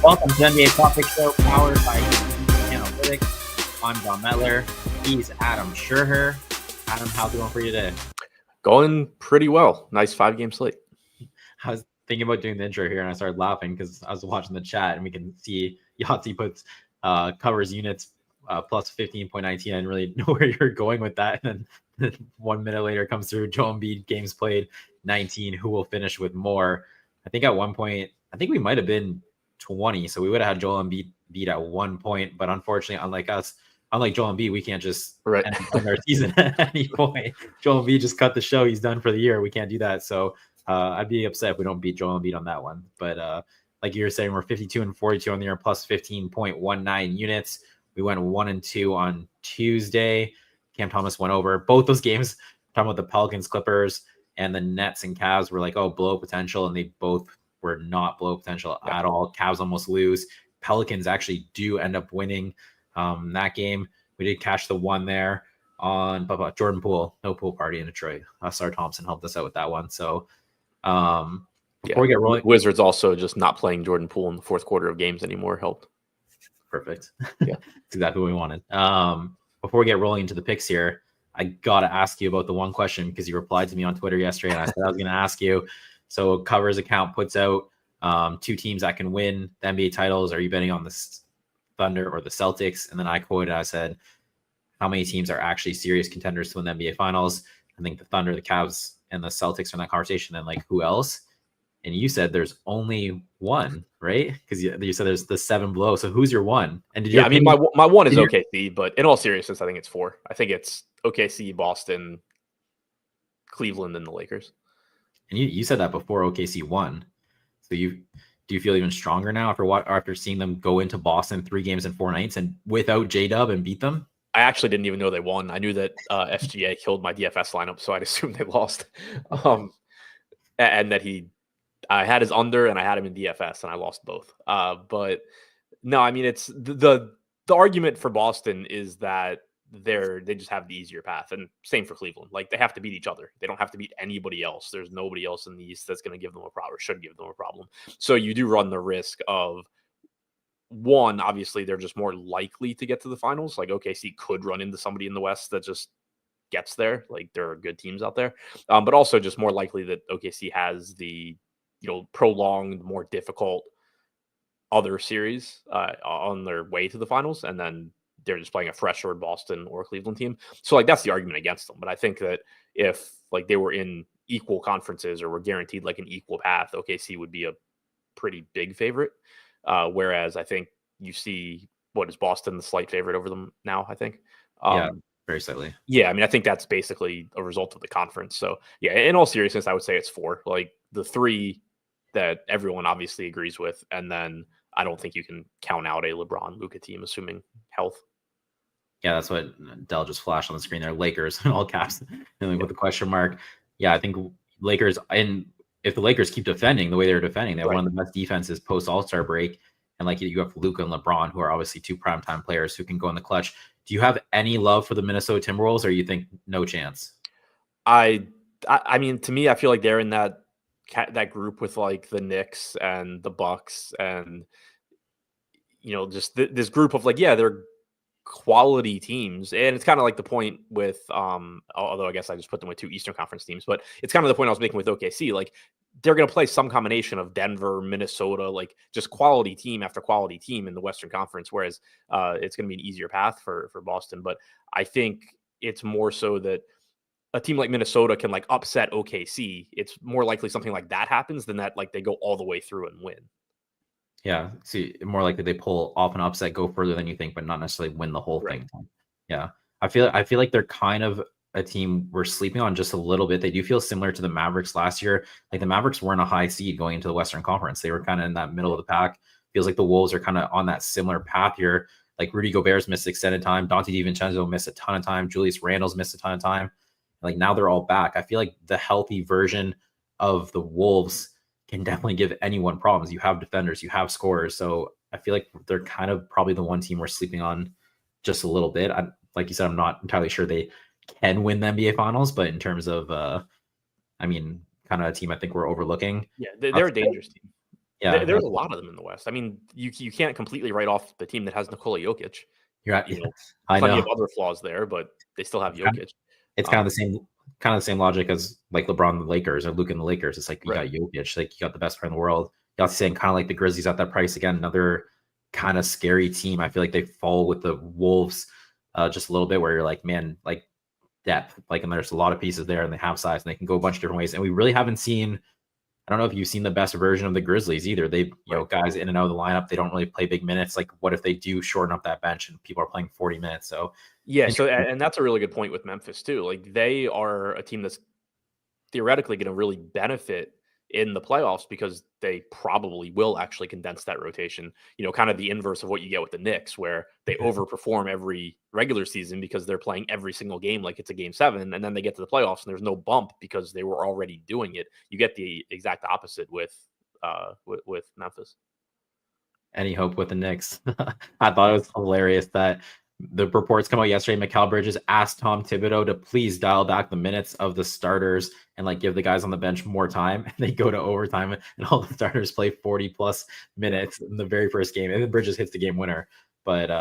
Welcome to NBA Topic Show, powered by Analytics. I'm Don Metler. He's Adam Scherher. Adam, how's it going for you today? Going pretty well. Nice 5-game slate. I was thinking about doing the intro here, and I started laughing because I was watching the chat, and we can see Yahtzee puts covers units plus 15.19. I didn't really know where you're going with that. And then 1 minute later comes through Joel Embiid, games played 19. Who will finish with more? I think at one point, I think we might have been 20. So we would have had Joel Embiid beat at one point. But unfortunately, unlike Joel Embiid, we can't just end our season at any point. Joel Embiid just cut the show. He's done for the year. We can't do that. So I'd be upset if we don't beat Joel Embiid on that one. But like you were saying, we're 52 and 42 on the year, plus 15.19 units. We went 1-2 on Tuesday. Cam Thomas went over both those games. Talking about the Pelicans, Clippers, and the Nets and Cavs were like, blow potential, and they both were not blow potential at all. Cavs almost lose. Pelicans actually do end up winning that game. We did catch the one there on Jordan Poole. No pool party in Detroit. Sar Thompson helped us out with that one. So before we get rolling, Wizards also just not playing Jordan Poole in the fourth quarter of games anymore helped. Perfect. Yeah, that's exactly what we wanted. Before we get rolling into the picks here, I gotta ask you about the one question because you replied to me on Twitter yesterday, and I said I was gonna ask you. So Covers account puts out two teams that can win the NBA titles. Are you betting on the Thunder or the Celtics? And then I quoted, I said, how many teams are actually serious contenders to win the NBA finals? I think the Thunder, the Cavs, and the Celtics are in that conversation. And like, who else? And you said there's only one, right? Because you said there's the 7 below. So who's your one? And I mean, my one is OKC, but in all seriousness, I think it's 4. I think it's OKC, Boston, Cleveland, and the Lakers. And you said that before OKC won. So do you feel even stronger now after seeing them go into Boston 3 games in 4 nights and without J-Dub and beat them? I actually didn't even know they won. I knew that SGA killed my DFS lineup, so I'd assumed they lost. And that I had his under and I had him in DFS and I lost both. But no, I mean, it's the argument for Boston is that they just have the easier path, and same for Cleveland. Like, they have to beat each other. They don't have to beat anybody else. There's nobody else in the East that's going to give them a problem or should give them a problem. So you do run the risk of, one, obviously they're just more likely to get to the finals. Like, OKC could run into somebody in the West that just gets there. Like, there are good teams out there, but also just more likely that OKC has the prolonged, more difficult other series on their way to the finals, and then they're just playing a fresher Boston or Cleveland team. So like, that's the argument against them. But I think that if like they were in equal conferences or were guaranteed like an equal path, OKC would be a pretty big favorite. Whereas I think you see, what is Boston the slight favorite over them now, I think. Yeah, very slightly. Yeah, I mean, I think that's basically a result of the conference. So yeah, in all seriousness, I would say it's 4. Like, the 3 that everyone obviously agrees with, and then I don't think you can count out a LeBron Luka team, assuming health. Yeah, that's what Dell just flashed on the screen there. Lakers in all caps, with the question mark. Yeah, I think Lakers, and if the Lakers keep defending the way they're defending, they have one of the best defenses post All-Star break. And like, you have Luka and LeBron, who are obviously 2 primetime players who can go in the clutch. Do you have any love for the Minnesota Timberwolves, or you think no chance? I mean, to me, I feel like they're in that group with like the Knicks and the Bucks, and just this group of like, yeah, they're quality teams. And it's kind of like the point with although I guess I just put them with 2 Eastern Conference teams, but it's kind of the point I was making with OKC. Like, they're going to play some combination of Denver, Minnesota, like just quality team after quality team in the Western Conference, whereas it's going to be an easier path for Boston. But I think it's more so that a team like Minnesota can like upset OKC. It's more likely something like that happens than that like they go all the way through and win. Yeah, see, more likely they pull off an upset, go further than you think, but not necessarily win the whole thing. Yeah, I feel like they're kind of a team we're sleeping on just a little bit. They do feel similar to the Mavericks last year. Like, the Mavericks weren't a high seed going into the Western Conference. They were kind of in that middle of the pack. Feels like the Wolves are kind of on that similar path here. Like, Rudy Gobert's missed extended time. Dante DiVincenzo missed a ton of time. Julius Randle's missed a ton of time. Like, now they're all back. I feel like the healthy version of the Wolves can definitely give anyone problems. You have defenders, you have scorers. So I feel like they're kind of probably the one team we're sleeping on just a little bit. Like you said, I'm not entirely sure they can win the NBA Finals, but in terms of, kind of a team I think we're overlooking. Yeah, they're a dangerous team. Yeah, There's a lot of them in the West. I mean, you can't completely write off the team that has Nikola Jokic. you're right. You know, I plenty know. of other flaws there, but they still have Jokic. It's kind of the same logic as like LeBron and the Lakers or Luke and the Lakers. It's like you Right. got Jokic, like you got the best player in the world. You're also saying kind of like the Grizzlies at that price again, another kind of scary team. I feel like they fall with the Wolves just a little bit, where you're like, man, like depth, like, and there's a lot of pieces there, and they have size, and they can go a bunch of different ways. And we really haven't seen. I don't know if you've seen the best version of the Grizzlies either. They, guys in and out of the lineup, they don't really play big minutes. Like, what if they do shorten up that bench and people are playing 40 minutes? So Yeah, so and that's a really good point with Memphis too. Like they are a team that's theoretically going to really benefit in the playoffs because they probably will actually condense that rotation. Kind of the inverse of what you get with the Knicks, where they overperform every regular season because they're playing every single game like it's a game 7, and then they get to the playoffs and there's no bump because they were already doing it. You get the exact opposite with Memphis. any hope with the Knicks? I thought it was hilarious that the reports come out yesterday. Mikal Bridges asked Tom Thibodeau to please dial back the minutes of the starters and like give the guys on the bench more time. And they go to overtime, and all the starters play 40 plus minutes in the very first game, and then Bridges hits the game winner. But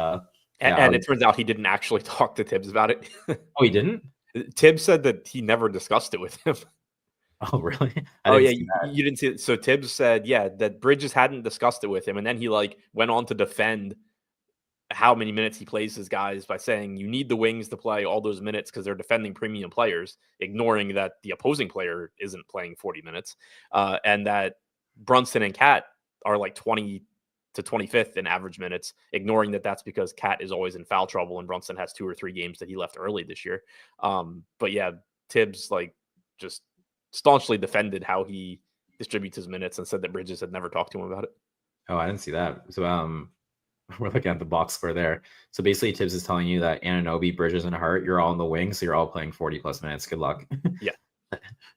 and it turns out he didn't actually talk to Tibbs about it. Oh, he didn't? Tibbs said that he never discussed it with him. Oh, really? You didn't see it. So Tibbs said, yeah, that Bridges hadn't discussed it with him, and then he like went on to defend how many minutes he plays his guys by saying you need the wings to play all those minutes because they're defending premium players, ignoring that the opposing player isn't playing 40 minutes, and that Brunson and Cat are like 20 to 25th in average minutes, ignoring that that's because Cat is always in foul trouble and Brunson has 2 or 3 games that he left early this year. But yeah, Tibbs like just staunchly defended how he distributes his minutes and said that Bridges had never talked to him about it. Oh, I didn't see that. So we're looking at the box score there. So basically Tibbs is telling you that Anunoby, Bridges, and Hart, you're all in the wing, so you're all playing 40 plus minutes. Good luck. Yeah.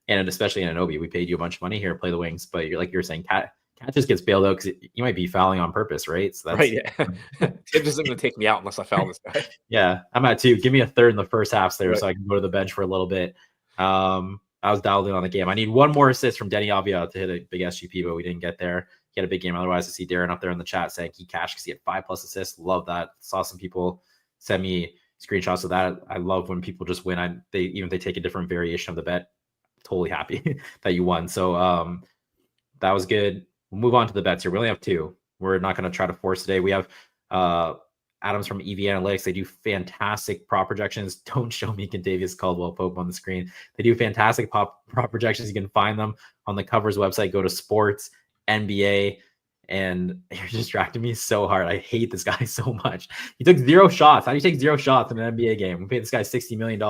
And especially Anunoby, we paid you a bunch of money here, play the wings, but you're saying Cat just gets bailed out because you might be fouling on purpose, right? So that's right. Yeah. Tibbs isn't going to take me out unless I foul this guy. Yeah, I'm at 2. Give me a third in the first half there, right. so I can go to the bench for a little bit. I was dialed in on the game. I need one more assist from Denny Avia to hit a big SGP, but we didn't get there. He had a big game. Otherwise, I see Darren up there in the chat saying he cashed because he had 5+ assists. Love that. Saw some people send me screenshots of that. I love when people just win. Even if they take a different variation of the bet, totally happy that you won. So that was good. We'll move on to the bets here. We only have 2. We're not going to try to force today. We have Adams from EV Analytics. They do fantastic prop projections. Don't show me Contavious Caldwell Pope on the screen. They do fantastic prop projections. You can find them on the Covers website. Go to Sports, NBA, and you're distracting me so hard. I hate this guy so much. He took 0 shots. How do you take 0 shots in an NBA game? We paid this guy $60 million.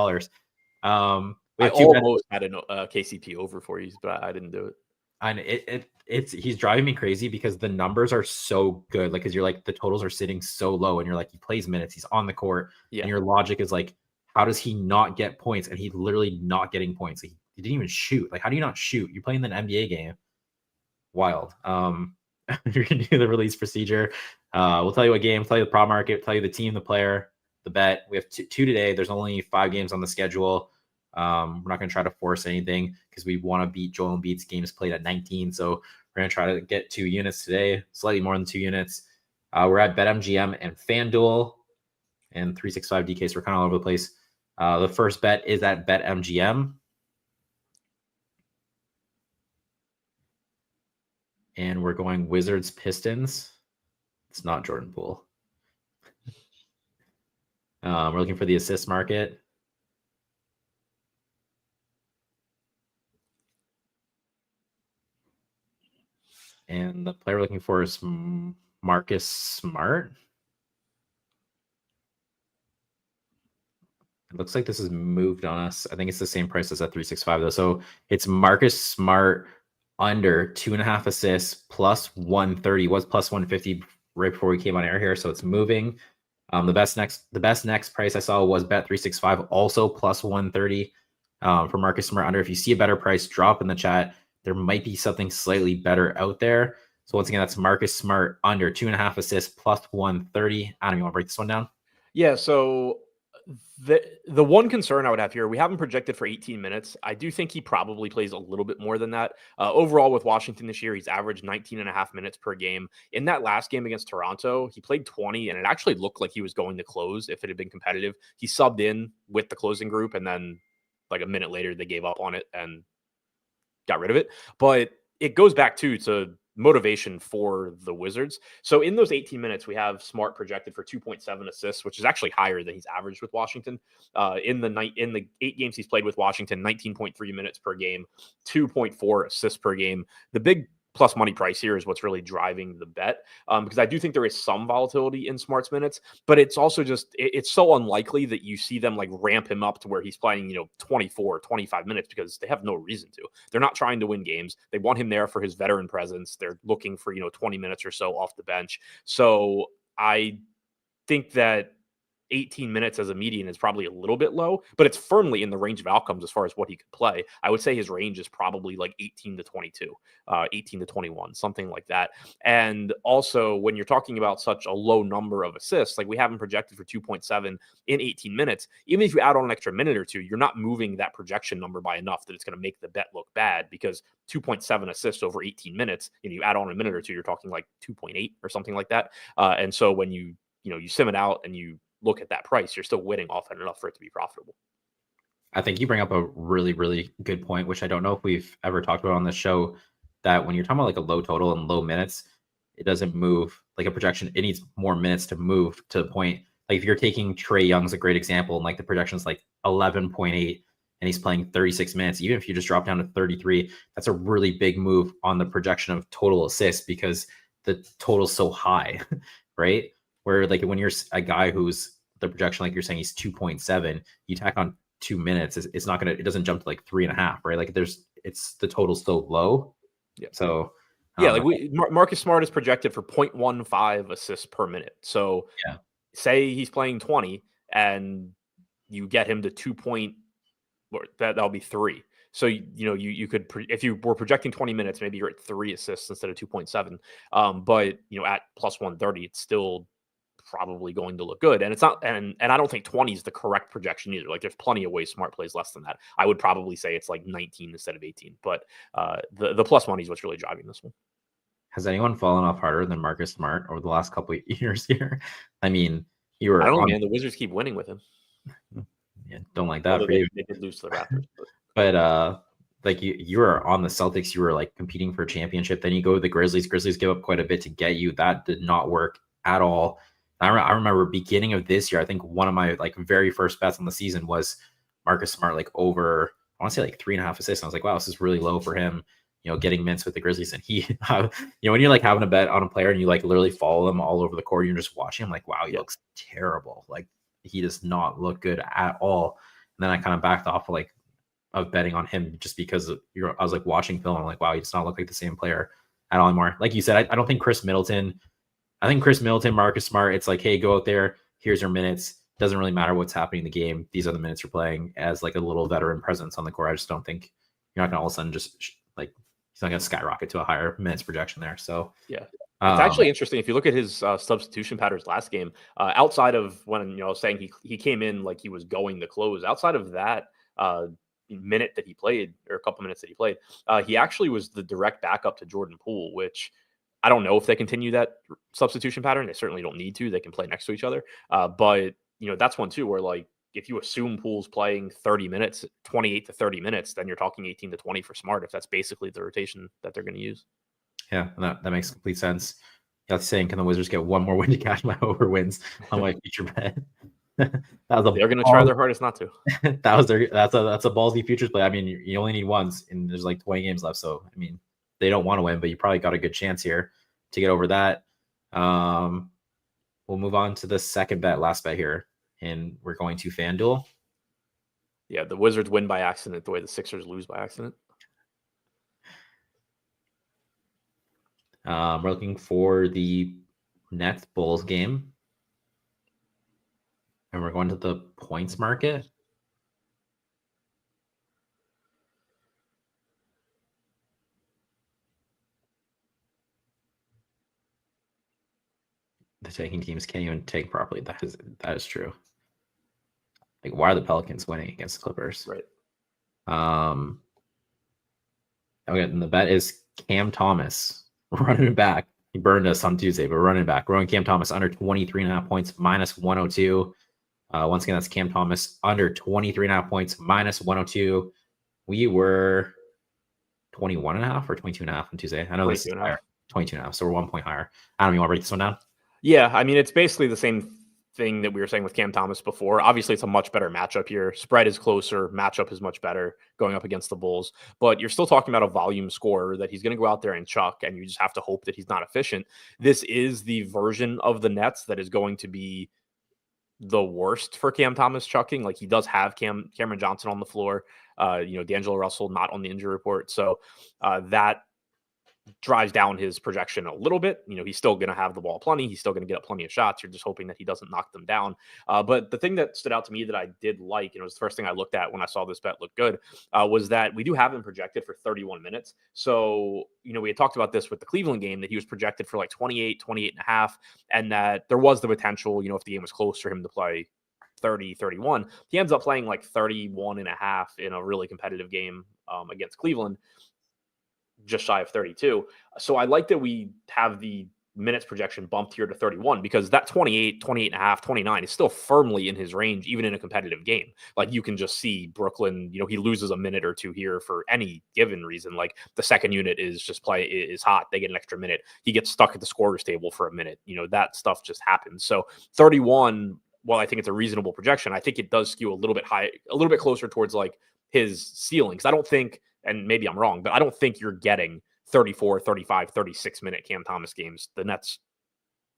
I almost had a KCP over for you, but I didn't do it. And he's driving me crazy because the numbers are so good. Like, because you're like, the totals are sitting so low, and you're like, he plays minutes, he's on the court, and your logic is like, how does he not get points? And he's literally not getting points. He didn't even shoot. Like, how do you not shoot? You're playing an NBA game. Wild. You're gonna do the release procedure. We'll tell you what game, tell you the prop market, tell you the team, the player, the bet. We have 2 today. There's only 5 games on the schedule. We're not going to try to force anything because we want to beat Joel Embiid's games played at 19. So we're going to try to get 2 units today, slightly more than 2 units. We're at BetMGM and FanDuel and 365 DK. So we're kind of all over the place. The first bet is at BetMGM. And we're going Wizards Pistons. It's not Jordan Poole. We're looking for the assist market. And the player we're looking for is Marcus Smart. It looks like this is moved on us. I think it's the same price as at 365 though. So it's Marcus Smart under 2.5 assists plus 130. Was plus 150 right before we came on air here. So it's moving. The best next price I saw was Bet 365, also plus 130 for Marcus Smart under. If you see a better price, drop in the chat. There might be something slightly better out there. So once again, that's Marcus Smart under 2.5 assists plus 130. Adam, you want to break this one down? Yeah. So The one concern I would have here, we have him projected for 18 minutes. I do think he probably plays a little bit more than that. Overall, with Washington this year, he's averaged 19 and a half minutes per game. In that last game against Toronto, he played 20, and it actually looked like he was going to close if it had been competitive. He subbed in with the closing group, and then like a minute later, they gave up on it and got rid of it. But it goes back to motivation for the Wizards. So in those 18 minutes, we have Smart projected for 2.7 assists, which is actually higher than he's averaged with Washington. In the 8 games he's played with Washington, 19.3 minutes per game, 2.4 assists per game. The big plus money price here is what's really driving the bet, because I do think there is some volatility in Smart's minutes, but it's also just it's so unlikely that you see them like ramp him up to where he's playing 24 25 minutes, because they have no reason to. They're not trying to win games. They want him there for his veteran presence. They're looking for 20 minutes or so off the bench. So I think that 18 minutes as a median is probably a little bit low, but it's firmly in the range of outcomes as far as what he could play. I would say his range is probably like 18 to 22, 18 to 21, something like that. And also, when you're talking about such a low number of assists, like we have him projected for 2.7 in 18 minutes, even if you add on an extra minute or two, you're not moving that projection number by enough that it's going to make the bet look bad, because 2.7 assists over 18 minutes, and you add on a minute or two, you're talking like 2.8 or something like that. And so when you sim it out and you look at that price, you're still winning off it enough for it to be profitable. I think you bring up a really, really good point, which I don't know if we've ever talked about on the show, that when you're talking about like a low total and low minutes, it doesn't move like a projection. It needs more minutes to move to the point. Like if you're taking Trae Young's a great example, and like the projection's like 11.8 and he's playing 36 minutes, even if you just drop down to 33, that's a really big move on the projection of total assists, because the total's so high, right? Where like when you're a guy who's the projection, like you're saying, he's 2.7, you tack on 2 minutes, it's not gonna, it doesn't jump to like 3.5, right? Like it's the total still low. Yeah. So yeah, like Marcus Smart is projected for 0.15 assists per minute. So yeah, say he's playing 20 and you get him to 2 point, that'll be 3. So you could, if you were projecting 20 minutes, maybe you're at 3 assists instead of 2.7. But at plus 130, it's still probably going to look good. And it's not, and I don't think 20 is the correct projection either. Like there's plenty of ways Smart plays less than that. I would probably say it's like 19 instead of 18. But the plus money is what's really driving this one. has anyone fallen off harder than Marcus Smart over the last couple of years here? I mean, you I were don't know, on, man. The Wizards keep winning with him. yeah, don't like that Although for you. they did lose to the Raptors. But like you were on the Celtics, you were like competing for a championship. Then you go to the Grizzlies. Grizzlies give up quite a bit to get you. That did not work at all. I remember beginning of this year, I think one of my like very first bets on the season was Marcus Smart, like over, I want to say like 3.5 assists. And I was like, wow, this is really low for him, getting minutes with the Grizzlies. And he, when you're like having a bet on a player and you like literally follow them all over the court, you're just watching him like, wow, he looks terrible. Like he does not look good at all. And then I kind of backed off of betting on him just because I was like watching film. I'm like, wow, he does not look like the same player at all anymore. Like you said, I don't think Chris Middleton, Marcus Smart, it's like, hey, go out there. Here's your minutes. Doesn't really matter what's happening in the game. These are the minutes you're playing as like a little veteran presence on the court. I just don't think you're not going to all of a sudden just like, he's not going to skyrocket to a higher minutes projection there. So, yeah. It's actually interesting if you look at his substitution patterns last game. Outside of when saying he came in like he was going to close. Outside of that minute that he played, or a couple minutes that he played, he actually was the direct backup to Jordan Poole, which I don't know if they continue that substitution pattern. They certainly don't need to. They can play next to each other. But that's one too where like if you assume Poole's playing 30 minutes, 28 to 30 minutes, then you're talking 18 to 20 for Smart if that's basically the rotation that they're going to use. Yeah, that makes complete sense. Yeah, saying, can the Wizards get one more win to cash my over wins on my future bet? They're going to try their hardest not to. That's a ballsy futures play. I mean, you only need ones, and there's like 20 games left. So I mean, they don't want to win, but you probably got a good chance here to get over that. We'll move on to the second bet, last bet here, and we're going to FanDuel. Yeah, the Wizards win by accident the way the Sixers lose by accident. We're looking for the Nets Bulls game, and we're going to the points market. The taking teams can't even take properly. That is true. Like, why are the Pelicans winning against the Clippers? Right. Okay, and the bet is Cam Thomas running back. He burned us on Tuesday, but running back. We're on Cam Thomas under 23.5 points, minus 102. Once again, that's Cam Thomas under 23.5 points, minus 102. We were 21.5 or 22.5 on Tuesday. I know this is higher. 22.5. So we're 1 point higher. Adam, you want to break this one down? Yeah, I mean, it's basically the same thing that we were saying with Cam Thomas before. Obviously, it's a much better matchup here. Spread is closer. Matchup is much better going up against the Bulls. But you're still talking about a volume scorer that he's going to go out there and chuck, and you just have to hope that he's not efficient. This is the version of the Nets that is going to be the worst for Cam Thomas chucking. Like, he does have Cameron Johnson on the floor. D'Angelo Russell not on the injury report. So that drives down his projection a little bit. He's still going to have the ball plenty. He's still going to get up plenty of shots. You're just hoping that he doesn't knock them down. But the thing that stood out to me that I did like, and it was the first thing I looked at when I saw this bet look good, was that we do have him projected for 31 minutes. So, we had talked about this with the Cleveland game, that he was projected for like 28 and a half, and that there was the potential, if the game was close, for him to play 30, 31. He ends up playing like 31 and a half in a really competitive game against Cleveland, just shy of 32. So I like that we have the minutes projection bumped here to 31, because that 28 and a half, 29 is still firmly in his range, even in a competitive game. Like, you can just see Brooklyn, he loses a minute or two here for any given reason. Like, the second unit is hot. They get an extra minute. He gets stuck at the scorer's table for a minute. That stuff just happens. So 31, while I think it's a reasonable projection, I think it does skew a little bit high, a little bit closer towards like his ceiling. Cause I don't think, and maybe I'm wrong, but I don't think you're getting 34, 35, 36-minute Cam Thomas games. The Nets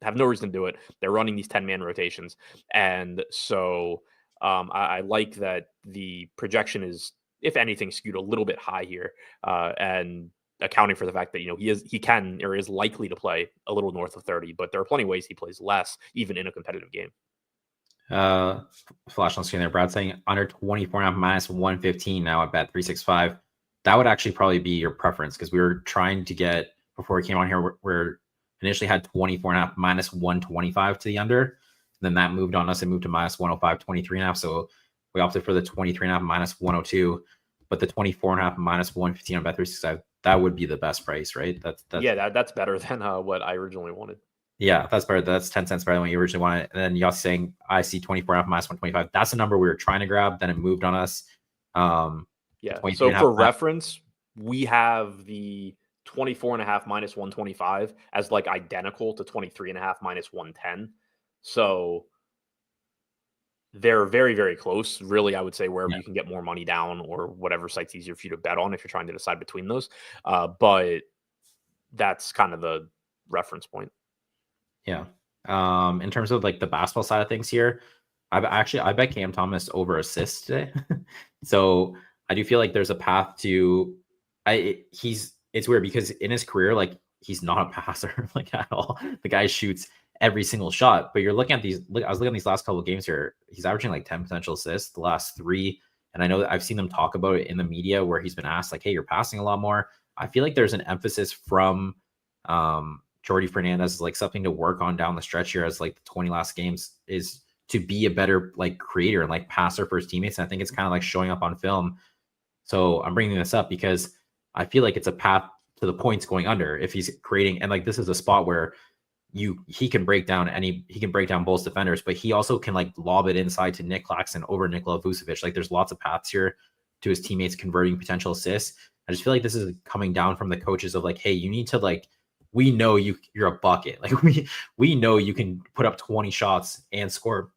have no reason to do it. They're running these 10-man rotations. And so I like that the projection is, if anything, skewed a little bit high here, and accounting for the fact that, he can or is likely to play a little north of 30, but there are plenty of ways he plays less, even in a competitive game. Flash on screen there. Brad saying under 24.5 minus 115 now at bet 365. That would actually probably be your preference, because we were trying to get, before we came on here, we're initially had 24.5 minus 125 to the under. Then that moved on us and moved to minus 105, 23.5. So we opted for the 23.5 minus 102, but the 24.5 minus 115 on bet 365, that would be the best price, right? That's better than what I originally wanted. Yeah, that's better. That's 10 cents better than what you originally wanted. And then y'all saying I see 24.5 minus 125. That's the number we were trying to grab. Then it moved on us. Yeah. So for reference, we have the 24.5 minus 125 as like identical to 23.5 minus 110. So they're very, very close. Really, I would say wherever you can get more money down, or whatever site's easier for you to bet on if you're trying to decide between those. But that's kind of the reference point. Yeah. In terms of like the basketball side of things here, I bet Cam Thomas over assists today. So I do feel like there's a path to, it's weird because in his career, like, he's not a passer like at all. The guy shoots every single shot, but you're looking at these, I was looking at these last couple of games here. He's averaging like 10 potential assists the last 3. And I know that I've seen them talk about it in the media where he's been asked like, hey, you're passing a lot more. I feel like there's an emphasis from Jordi Fernandez, like something to work on down the stretch here as like the 20 last games, is to be a better like creator and like passer for his teammates. And I think it's kind of like showing up on film. So I'm bringing this up because I feel like it's a path to the points going under if he's creating. And like, this is a spot where he can break down Bulls defenders, but he also can like lob it inside to Nick Claxton over Nikola Vucevic. Like, there's lots of paths here to his teammates converting potential assists. I just feel like this is coming down from the coaches of like, hey, you need to like, we know you're a bucket. Like, we know you can put up 20 shots and score.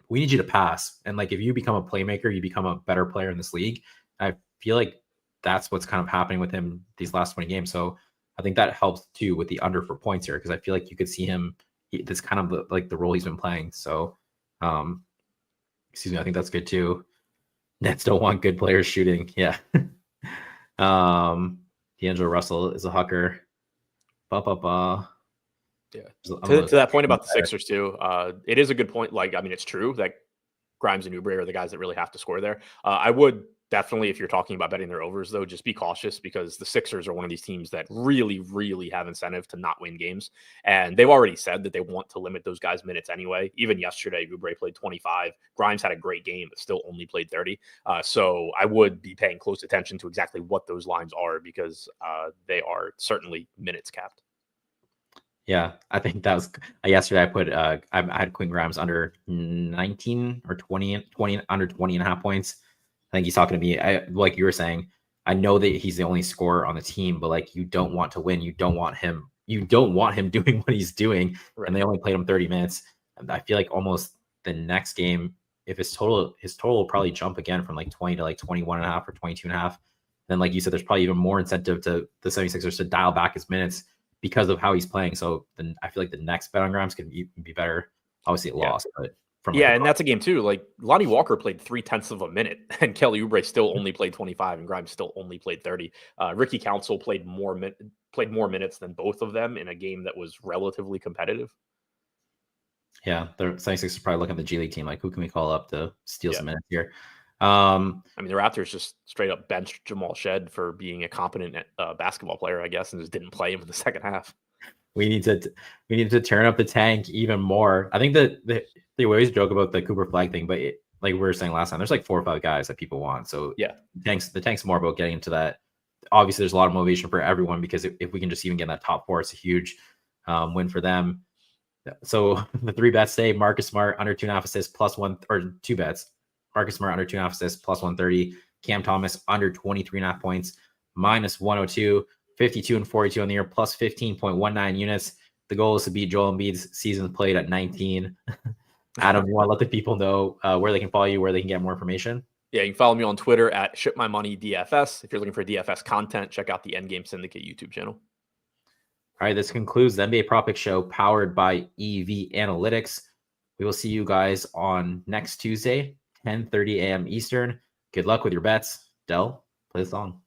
We need you to pass. And like, if you become a playmaker, you become a better player in this league. I feel like that's what's kind of happening with him these last 20 games. So I think that helps too with the under for points here, because I feel like you could see him, this kind of like the role he's been playing. So, excuse me, I think that's good too. Nets don't want good players shooting. Yeah. D'Angelo Russell is a hooker. Yeah. To that point about the Sixers too, it is a good point. Like, I mean, it's true that Grimes and Oubre are the guys that really have to score there. I would definitely, if you're talking about betting their overs, though, just be cautious because the Sixers are one of these teams that really, really have incentive to not win games. And they've already said that they want to limit those guys' minutes anyway. Even yesterday, Oubre played 25. Grimes had a great game, but still only played 30. So I would be paying close attention to exactly what those lines are because they are certainly minutes capped. Yeah, I think that was yesterday. I put I had Quinn Grimes under 19 or 20 under 20 and a half points. I think he's talking to me. Like you were saying, I know that he's the only scorer on the team, but like you don't want to win. You don't want him doing what he's doing. Right. And they only played him 30 minutes. And I feel like almost the next game, if his total will probably jump again from like 20 to like 21 and a half or 22 and a half. Then like you said, there's probably even more incentive to the 76ers to dial back his minutes because of how he's playing. So then I feel like the next bet on Grimes could be better. Obviously it lost, but from like and that's a game too. Like Lonnie Walker played 0.3 of a minute, and Kelly Oubre still only played 25, and Grimes still only played 30. Ricky Council played more minutes than both of them in a game that was relatively competitive. Yeah, the 76ers probably looking at the G League team like, who can we call up to steal some minutes here? I mean, the Raptors just straight up benched Jamal Shed for being a competent basketball player, I guess, and just didn't play him in the second half. We need to turn up the tank even more. I think that they always joke about the Cooper Flag thing, but like we were saying last time, there's like 4 or 5 guys that people want. So yeah, the tank's more about getting into that. Obviously, there's a lot of motivation for everyone because if we can just even get in that top 4, it's a huge win for them. So the 3 bets today: Marcus Smart under 2.5 assists +1, or 2 bets. Marcus Smart under 2.5 assists +130. Cam Thomas under 23.5 points -102. 52 and 42 on the year, plus 15.19 units. The goal is to beat Joel Embiid's season played at 19. Adam, you want to let the people know where they can follow you, where they can get more information? Yeah, you can follow me on Twitter at ShipMyMoneyDFS. If you're looking for DFS content, check out the Endgame Syndicate YouTube channel. All right, this concludes the NBA Prop Pick Show powered by EV Analytics. We will see you guys on next Tuesday, 10:30 a.m. Eastern. Good luck with your bets. Del, play the song.